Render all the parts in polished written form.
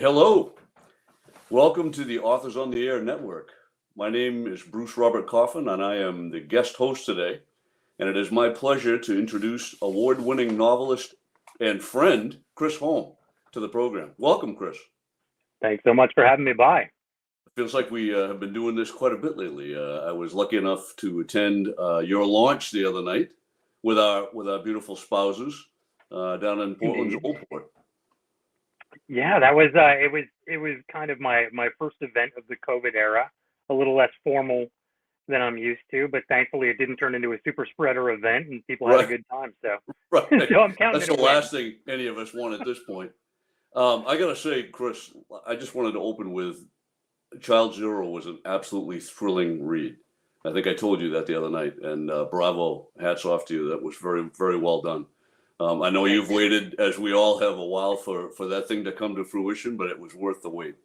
Hello, welcome to the Authors on the Air Network. My name is Bruce Robert Coffin, and I am the guest host today. And it is my pleasure to introduce award-winning novelist and friend, Chris Holm, to the program. Welcome, Chris. Thanks so much for having me by. It feels like we have been doing this quite a bit lately. I was lucky enough to attend your launch the other night with our beautiful spouses down in Portland's Old Port. Yeah, that was it was kind of my first event of the COVID era, a little less formal than I'm used to, but thankfully it didn't turn into a super spreader event and people had a good time. So, right. So I'm counting That's it the last thing any of us want at this point. I gotta say, Chris, I just wanted to open with Child Zero was an absolutely thrilling read. I think I told you that the other night, and bravo, hats off to you. That was very, very well done. I know you've waited, as we all have, a while for that thing to come to fruition, but it was worth the wait.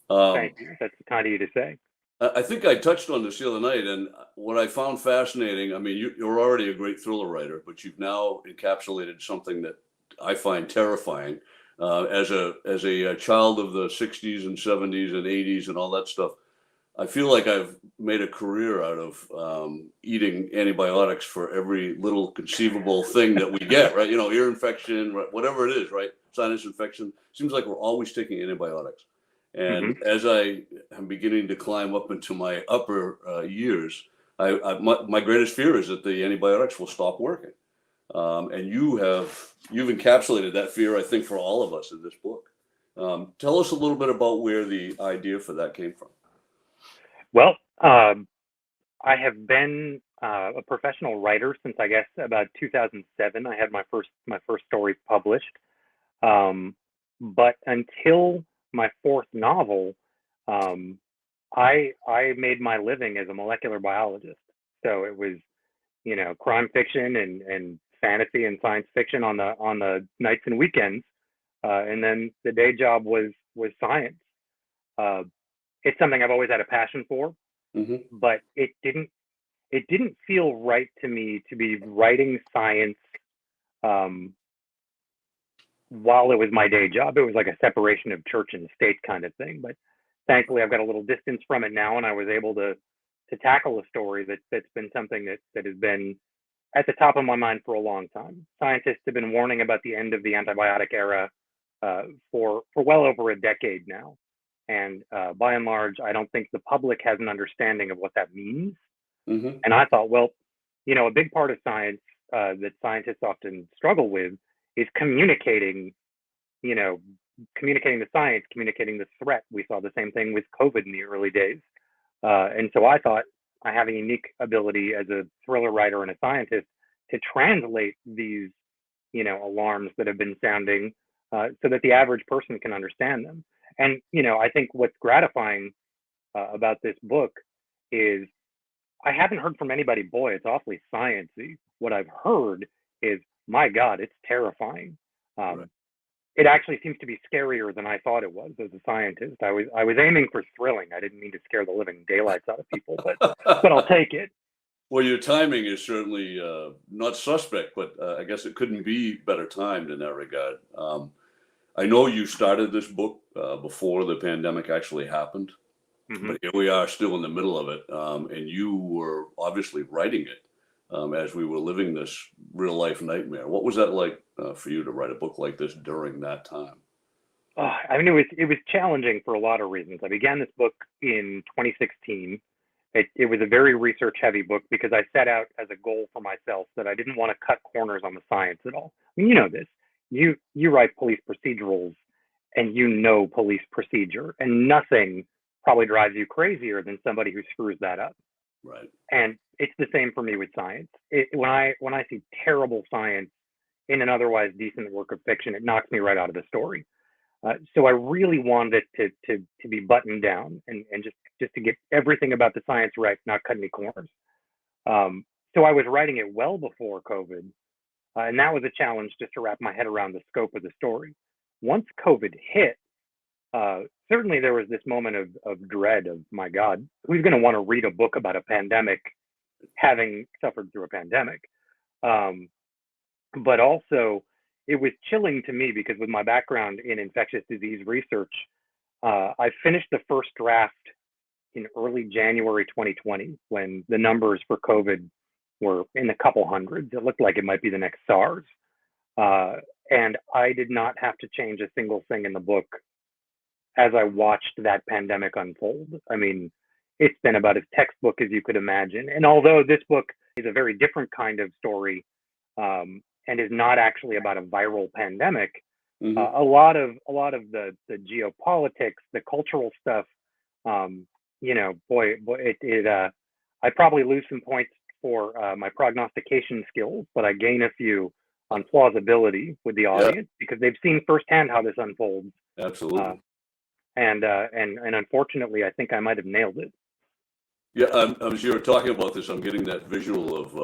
Thank you. That's kind of you to say. I think I touched on this the other night, and what I found fascinating, I mean, you're already a great thriller writer, but you've now encapsulated something that I find terrifying. As a child of the 60s and 70s and 80s and all that stuff, I feel like I've made a career out of eating antibiotics for every little conceivable thing that we get, right? You know, ear infection, whatever it is, right? Sinus infection. Seems like we're always taking antibiotics. And as I am beginning to climb up into my upper years, my greatest fear is that the antibiotics will stop working. And you've encapsulated that fear, I think, for all of us in this book. Tell us a little bit about where the idea for that came from. Well, I have been a professional writer since I guess about 2007. I had my first story published, but until my fourth novel, I made my living as a molecular biologist. So it was, you know, crime fiction and fantasy and science fiction on the nights and weekends, and then the day job was science. It's something I've always had a passion for, but it didn't feel right to me to be writing science while it was my day job. It was like a separation of church and state kind of thing. But thankfully, I've got a little distance from it now, and I was able to tackle a story that's been something that has been at the top of my mind for a long time. Scientists have been warning about the end of the antibiotic era for well over a decade now. And by and large, I don't think the public has an understanding of what that means. And I thought, well, you know, a big part of science that scientists often struggle with is communicating, you know, communicating the science, communicating the threat. We saw the same thing with COVID in the early days. And so I thought I have a unique ability as a thriller writer and a scientist to translate these, you know, alarms that have been sounding so that the average person can understand them. And, you know, I think what's gratifying about this book is I haven't heard from anybody, boy, it's awfully sciencey. What I've heard is, my God, it's terrifying. It actually seems to be scarier than I thought it was as a scientist. I was aiming for thrilling. I didn't mean to scare the living daylights out of people, but I'll take it. Well, your timing is certainly not suspect, but I guess it couldn't be better timed in that regard. I know you started this book before the pandemic actually happened, but here we are still in the middle of it. And you were obviously writing it as we were living this real life nightmare. What was that like for you to write a book like this during that time? I mean, it was challenging for a lot of reasons. I began this book in 2016. It was a very research heavy book because I set out as a goal for myself that I didn't want to cut corners on the science at all. I mean, you know this. You write police procedurals and you know police procedure, and nothing probably drives you crazier than somebody who screws that up. Right. And it's the same for me with science. When I see terrible science in an otherwise decent work of fiction, it knocks me right out of the story. So I really wanted it to be buttoned down and just to get everything about the science right, not cut any corners. So I was writing it well before COVID, and that was a challenge just to wrap my head around the scope of the story. Once COVID hit, certainly there was this moment of dread of, my God, who's going to want to read a book about a pandemic having suffered through a pandemic? But also, it was chilling to me because with my background in infectious disease research, I finished the first draft in early January 2020 when the numbers for COVID were in the couple hundreds. It looked like it might be the next SARS. And I did not have to change a single thing in the book as I watched that pandemic unfold. I mean, it's been about as textbook as you could imagine. And although this book is a very different kind of story and is not actually about a viral pandemic, a lot of the geopolitics, the cultural stuff, I probably lose some points for my prognostication skills, but I gain a few on plausibility with the audience because they've seen firsthand how this unfolds. Absolutely. And unfortunately, I think I might have nailed it. Yeah, as you were talking about this, I'm getting that visual of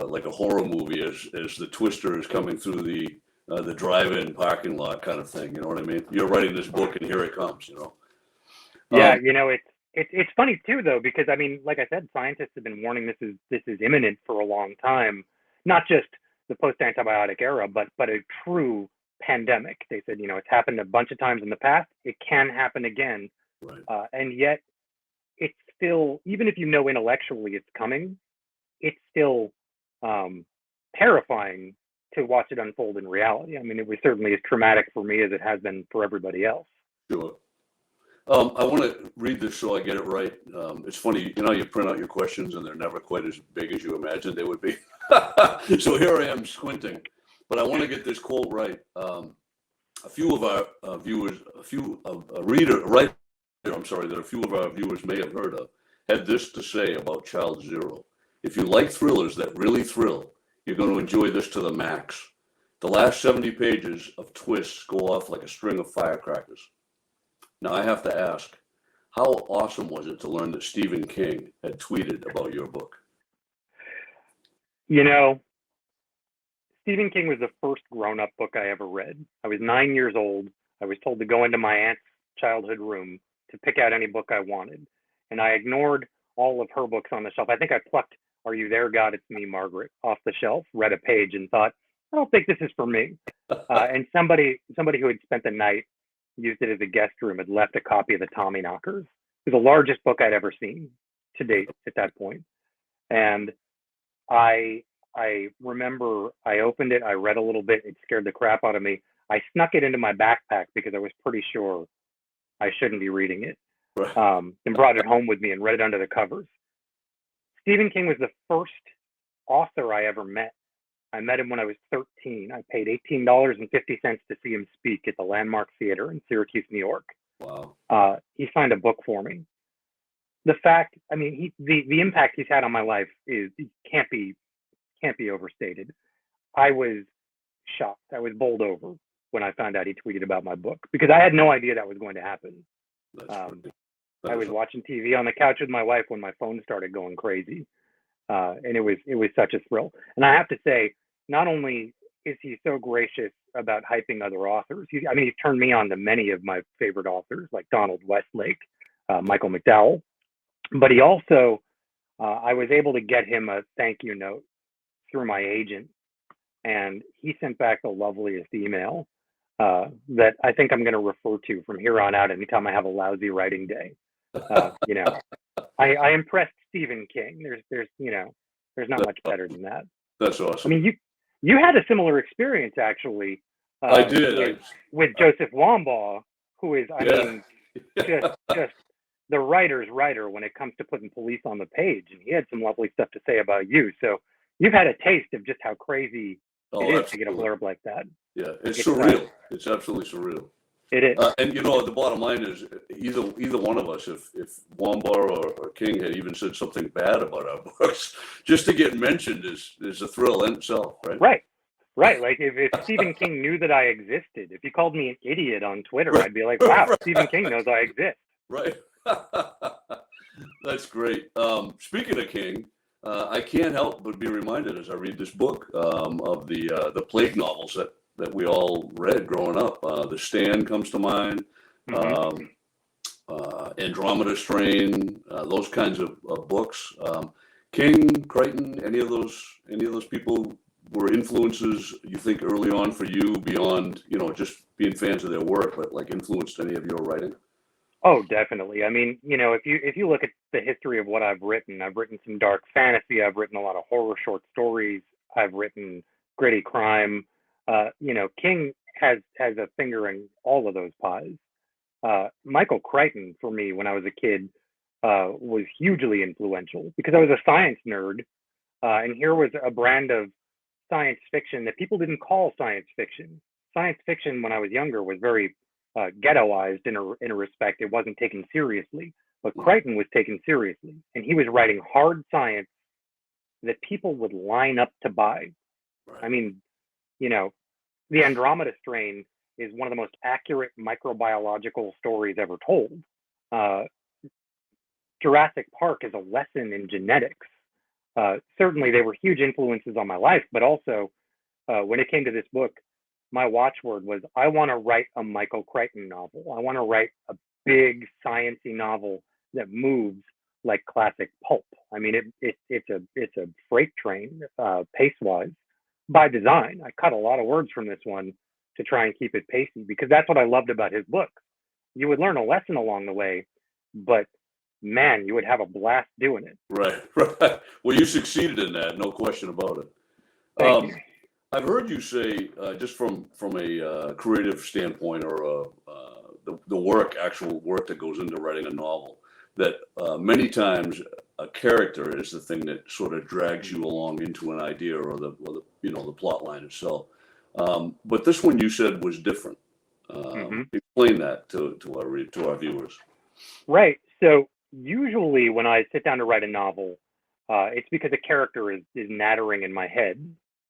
like a horror movie as the twister is coming through the drive-in parking lot kind of thing. You know what I mean? You're writing this book, and here it comes. Yeah, it's funny too, though, because I mean, like I said, scientists have been warning this is imminent for a long time. Not just the post-antibiotic era, but a true pandemic. They said, it's happened a bunch of times in the past. It can happen again, right. And yet it's still, even if intellectually it's coming, it's still terrifying to watch it unfold in reality. I mean, it was certainly as traumatic for me as it has been for everybody else. Sure. I want to read this so I get it right. It's funny, you print out your questions and they're never quite as big as you imagined they would be. So here I am squinting, but I want to get this quote right. A few of our viewers, a few of our viewers may have heard of, had this to say about Child Zero. If you like thrillers that really thrill, you're going to enjoy this to the max. The last 70 pages of twists go off like a string of firecrackers. Now I have to ask, how awesome was it to learn that Stephen King had tweeted about your book? Stephen King was the first grown-up book I ever read. I was 9 years old. I was told to go into my aunt's childhood room to pick out any book I wanted. And I ignored all of her books on the shelf. I think I plucked Are You There, God? It's Me, Margaret off the shelf, read a page and thought, I don't think this is for me. And somebody who had spent the night, used it as a guest room, had left a copy of the Tommyknockers. It was the largest book I'd ever seen to date at that point. And I remember I opened it, I read a little bit, it scared the crap out of me. I snuck it into my backpack because I was pretty sure I shouldn't be reading it, and brought it home with me and read it under the covers. Stephen King was the first author I ever met. I met him when I was 13. I paid $18.50 to see him speak at the Landmark Theater in Syracuse, New York. Wow. He signed a book for me. The fact, I mean, the impact he's had on my life can't be overstated. I was shocked. I was bowled over when I found out he tweeted about my book because I had no idea that was going to happen. I was watching TV on the couch with my wife when my phone started going crazy, and it was such a thrill. And I have to say, not only is he so gracious about hyping other authors, he's turned me on to many of my favorite authors like Donald Westlake, Michael McDowell, but he also, I was able to get him a thank you note through my agent, and he sent back the loveliest email that I think I'm going to refer to from here on out anytime I have a lousy writing day. I impressed Stephen King. There's not much better than that. That's awesome. I mean, you had a similar experience actually. I did with Joseph Wambaugh, who is just the writer's writer when it comes to putting police on the page, and he had some lovely stuff to say about you. So you've had a taste of just how crazy it is to get a blurb like that. Yeah, it's surreal. It's absolutely surreal. It is. And the bottom line is either one of us, if Wambaugh or King had even said something bad about our books, just to get mentioned is a thrill in itself, right? Right. Like if Stephen King knew that I existed, if he called me an idiot on Twitter, I'd be like, wow, Stephen King knows I exist. Right. That's great. Speaking of King, I can't help but be reminded as I read this book of the plague novels that we all read growing up. The Stand comes to mind, Andromeda Strain, those kinds of books. King, Crichton, any of those people were influences you think early on for you beyond, just being fans of their work, but like influenced any of your writing? Oh, definitely. I mean, if you look at the history of what I've written some dark fantasy, I've written a lot of horror short stories, I've written gritty crime. King has a finger in all of those pies. Michael Crichton for me when I was a kid was hugely influential because I was a science nerd, and here was a brand of science fiction that people didn't call science fiction. Science fiction when I was younger was very ghettoized in a respect. It wasn't taken seriously, but Crichton was taken seriously, and he was writing hard science that people would line up to buy. I Right. mean, you know, the Andromeda strain is one of the most accurate microbiological stories ever told. Uh, Jurassic Park is a lesson in genetics. Certainly, they were huge influences on my life, but also when it came to this book, my watchword was I want to write a Michael Crichton novel. I want to write a big sciencey novel that moves like classic pulp. I mean, it's a freight train pace wise by design. I cut a lot of words from this one to try and keep it pacey because that's what I loved about his book. You would learn a lesson along the way, but man, you would have a blast doing it. Right. Right. Well, you succeeded in that, no question about it. Thank you. I've heard you say, just from a creative standpoint, or the actual work that goes into writing a novel, that many times a character is the thing that sort of drags you along into an idea, or the plot line itself. But this one you said was different. Hmm. Explain that to our viewers. Right. So usually when I sit down to write a novel, it's because a character is nattering in my head,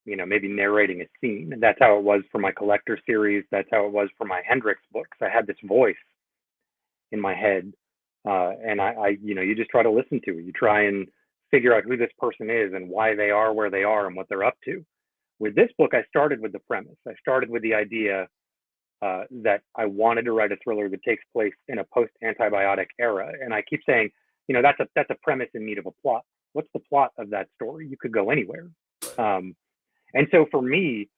maybe narrating a scene. That's how it was for my collector series. That's how it was for my Hendrix books. I had this voice in my head, and you just try to listen to it. You try and figure out who this person is and why they are where they are and what they're up to. With this book, I started with the premise. I started with the idea that I wanted to write a thriller that takes place in a post-antibiotic era. And I keep saying, that's a premise in need of a plot. What's the plot of that story? You could go anywhere. Um, and so for me,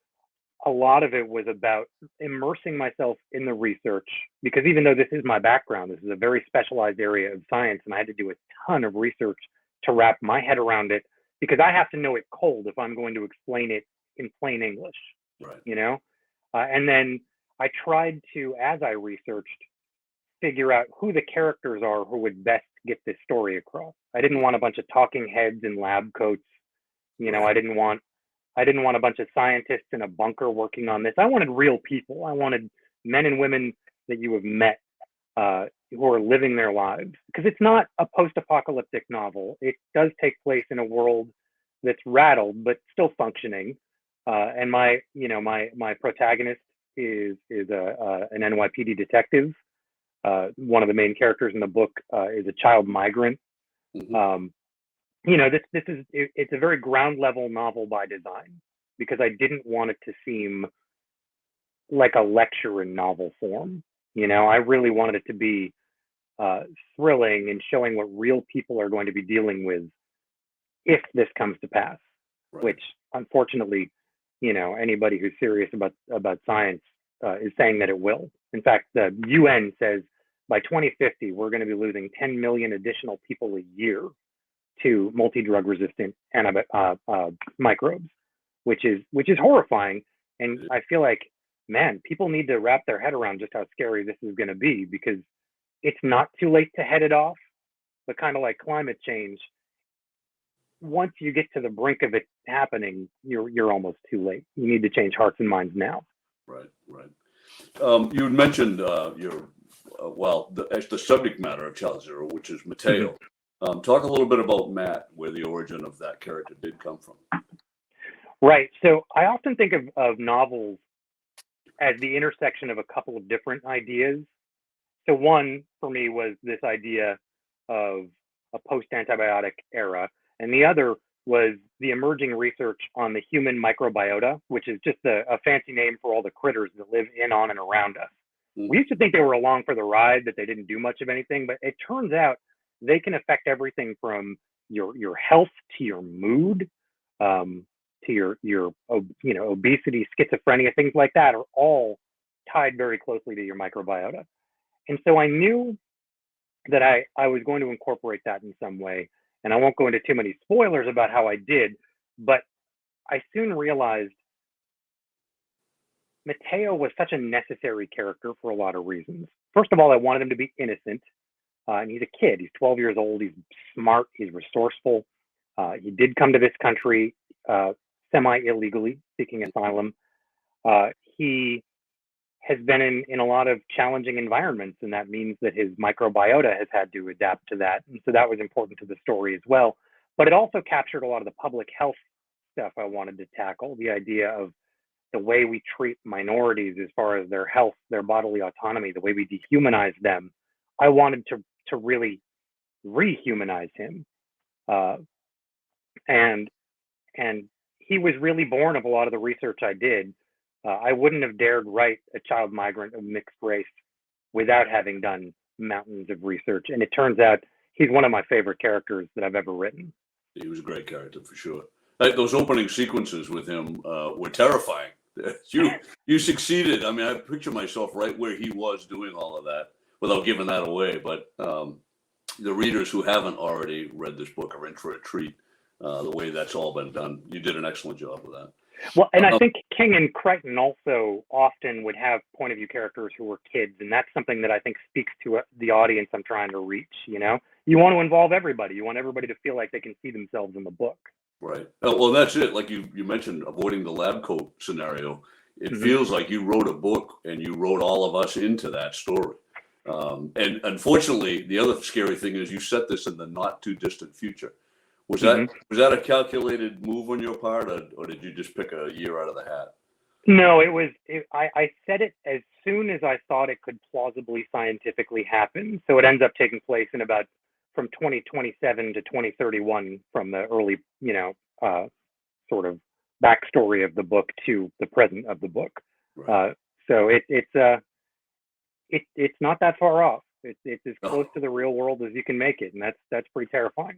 a lot of it was about immersing myself in the research because even though this is my background, this is a very specialized area of science, and I had to do a ton of research to wrap my head around it because I have to know it cold if I'm going to explain it in plain English, Right. And then I tried to, as I researched, figure out who the characters are who would best get this story across. I didn't want a bunch of talking heads in lab coats. Right. I didn't want a bunch of scientists in a bunker working on this. I wanted real people. I wanted men and women that you have met who are living their lives. Because it's not a post-apocalyptic novel. It does take place in a world that's rattled but still functioning. And my protagonist is an NYPD detective. One of the main characters in the book is a child migrant. Mhm. It's a very ground level novel by design because I didn't want it to seem like a lecture in novel form. I really wanted it to be thrilling and showing what real people are going to be dealing with if this comes to pass, Right. which unfortunately, anybody who's serious about science is saying that it will. In fact, the UN says by 2050 we're going to be losing 10 million additional people a year to multi-drug resistant microbes, which is horrifying. And I feel like, man, people need to wrap their head around just how scary this is going to be because it's not too late to head it off, but kind of like climate change, once you get to the brink of it happening, you're almost too late. You need to change hearts and minds now. Right. Right. You had mentioned the subject matter of Child Zero, which is Mhm. Mateo. Talk a little bit about Matt, where the origin of that character did come from. Right. So I often think of novels as the intersection of a couple of different ideas. So one for me was this idea of a post-antibiotic era, and the other was the emerging research on the human microbiota, which is just a fancy name for all the critters that live in, on, and around us. We Mhm. used to think they were along for the ride, that they didn't do much of anything, but it turns out they can affect everything from your health to your mood, um, to your obesity, schizophrenia, things like that are all tied very closely to your microbiota. And so I knew that I was going to incorporate that in some way. And I won't go into too many spoilers about how I did, but I soon realized Matteo was such a necessary character for a lot of reasons. First of all, I wanted him to be innocent. And he's a kid. He's 12 years old. He's smart. He's resourceful. He did come to this country semi-illegally, seeking asylum. He has been in a lot of challenging environments, and that means that his microbiota has had to adapt to that. And so that was important to the story as well. But it also captured a lot of the public health stuff I wanted to tackle, the idea of the way we treat minorities as far as their health, their bodily autonomy, the way we dehumanize them. I wanted to really rehumanize him. And he was really born of a lot of the research I did. I wouldn't have dared write a child migrant of mixed race without having done mountains of research. And it turns out he's one of my favorite characters that I've ever written. He was a great character for sure. Those opening sequences with him were terrifying. You succeeded. I mean, I picture myself right where he was doing all of that without giving that away. But the readers who haven't already read this book are in for a treat. The way that's all been done. You did an excellent job with that. Well, and I think King and Crichton also often would have point of view characters who were kids, and that's something that I think speaks to the audience I'm trying to reach. You want to involve everybody. You want everybody to feel like they can see themselves in the book. Right. Well, that's it. Like you mentioned, avoiding the lab coat scenario. It feels like you wrote a book and you wrote all of us into that story. And unfortunately, the other scary thing is you set this in the not too distant future. Was that a calculated move on your part, or did you just pick a year out of the hat? No, I said it as soon as I thought it could plausibly scientifically happen. So it ends up taking place in about from 2027 to 2031 from the early, sort of backstory of the book to the present of the book. Right. So it's not that far off. It's as close to the real world as you can make it, and that's pretty terrifying.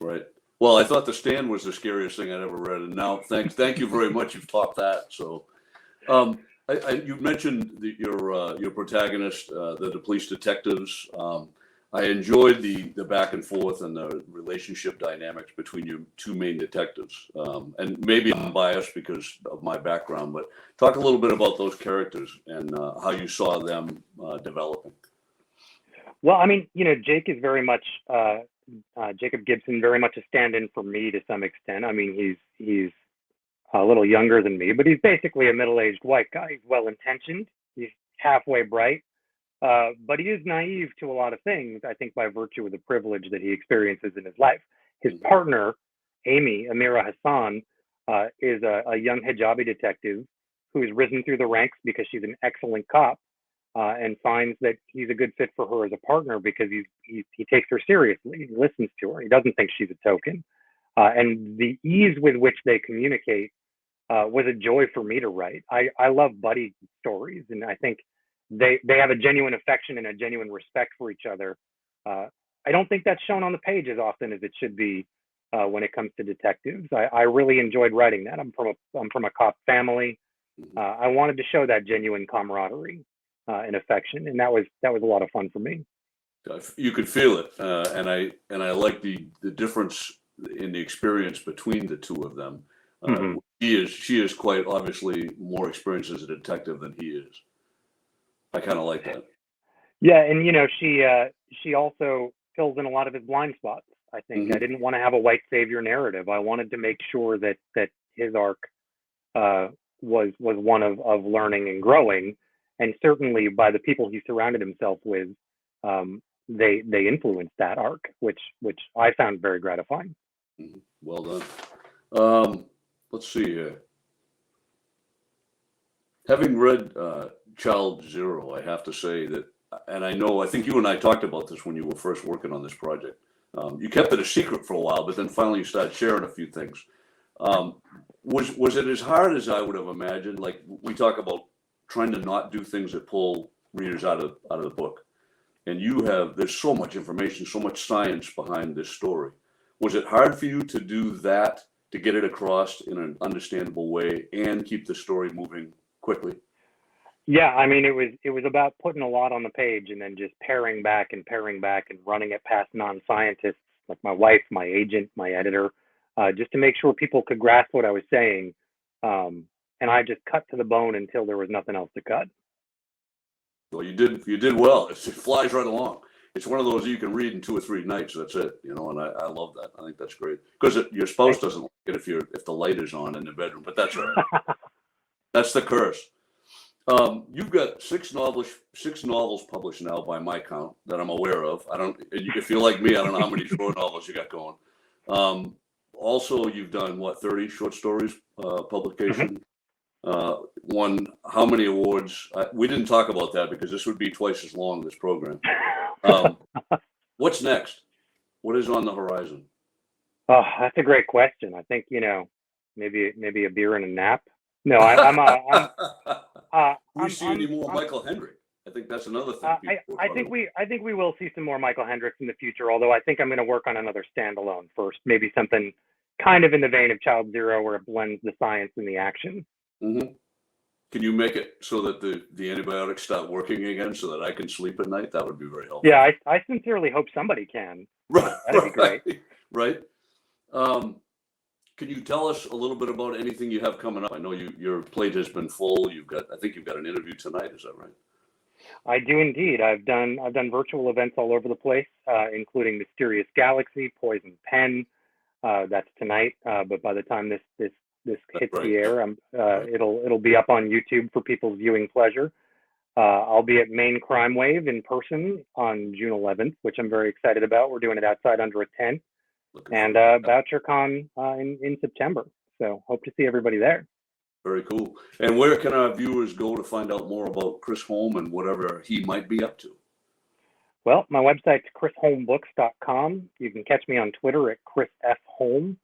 Right. Well, I thought The Stand was the scariest thing I'd ever read, and now thank you very much. You've topped that. So, you mentioned your protagonist, the police detectives. I enjoyed the back and forth and the relationship dynamics between your two main detectives. And maybe I'm biased because of my background, but talk a little bit about those characters and how you saw them developing. Well, I mean, Jake is very much. Jacob Gibson, very much a stand-in for me to some extent. I mean, he's a little younger than me, but he's basically a middle-aged white guy. He's well-intentioned. He's halfway bright, but he is naive to a lot of things, I think, by virtue of the privilege that he experiences in his life. His partner, Amy, Amira Hassan, is a young hijabi detective who has risen through the ranks because she's an excellent cop. And finds that he's a good fit for her as a partner because he takes her seriously. He listens to her. He doesn't think she's a token. And the ease with which they communicate was a joy for me to write. I love buddy stories, and I think they have a genuine affection and a genuine respect for each other. I don't think that's shown on the page as often as it should be when it comes to detectives. I really enjoyed writing that. I'm from a cop family. I wanted to show that genuine camaraderie. And affection, and that was a lot of fun for me. You could feel it, and I like the difference in the experience between the two of them. She is quite obviously more experienced as a detective than he is. I kind of like that. Yeah, and she also fills in a lot of his blind spots. I think I didn't want to have a white savior narrative. I wanted to make sure that his arc was one of learning and growing. And certainly by the people he surrounded himself with, they influenced that arc, which I found very gratifying. Well done. Let's see here. Having read Child Zero, I have to say that, and I think you and I talked about this when you were first working on this project. You kept it a secret for a while, but then finally you started sharing a few things. Was it as hard as I would have imagined? Like we talk about trying to not do things that pull readers out of the book. And there's so much information, so much science behind this story. Was it hard for you to do that to get it across in an understandable way and keep the story moving quickly? Yeah, I mean, it was about putting a lot on the page and then just paring back and running it past non-scientists like my wife, my agent, my editor, just to make sure people could grasp what I was saying. And I just cut to the bone until there was nothing else to cut. Well, you did well. It flies right along. It's one of those you can read in 2 or 3 nights. That's it, you know. And I love that. I think that's great because your spouse doesn't like it if the light is on in the bedroom, but that's all right. That's the curse. You've got 6 novels published now by my count that I'm aware of. If you're like me, I don't know how many short novels you got going. Also, you've done what, 30 short stories publication. Won how many awards? We didn't talk about that because this would be twice as long, this program. What's next? What is on the horizon? Oh, that's a great question. I think, maybe a beer and a nap. No, I'm we see any more Michael Hendrick? I think that's another thing. I think we will see some more Michael Hendricks in the future. Although I think I'm going to work on another standalone first, maybe something kind of in the vein of Child Zero, where it blends the science and the action. Mm-hmm. Can you make it so that the antibiotics stop working again, so that I can sleep at night? That would be very helpful. Yeah, I sincerely hope somebody can. Right, that'd be great. Right. Can you tell us a little bit about anything you have coming up? I know your plate has been full. I think you've got an interview tonight. Is that right? I do indeed. I've done virtual events all over the place, including Mysterious Galaxy, Poison Pen. That's tonight. But by the time this hits the air, it'll be up on YouTube for people's viewing pleasure. I'll be at Maine Crime Wave in person on June 11th, which I'm very excited about. We're doing it outside under a tent. And BoucherCon in September. So hope to see everybody there. Very cool. And where can our viewers go to find out more about Chris Holm and whatever he might be up to? Well, my website's chrisholmbooks.com. You can catch me on Twitter at Chris F. Holm.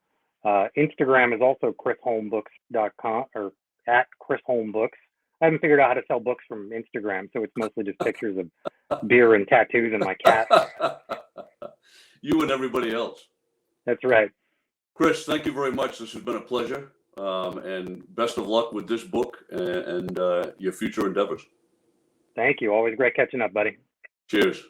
Instagram is also chrisholmbooks.com or at Chris Holm Books. I haven't figured out how to sell books from Instagram, so it's mostly just pictures of beer and tattoos and my cat. You and everybody else. That's right. Chris, thank you very much. This has been a pleasure. And best of luck with this book and your future endeavors. Thank you. Always great catching up, buddy. Cheers.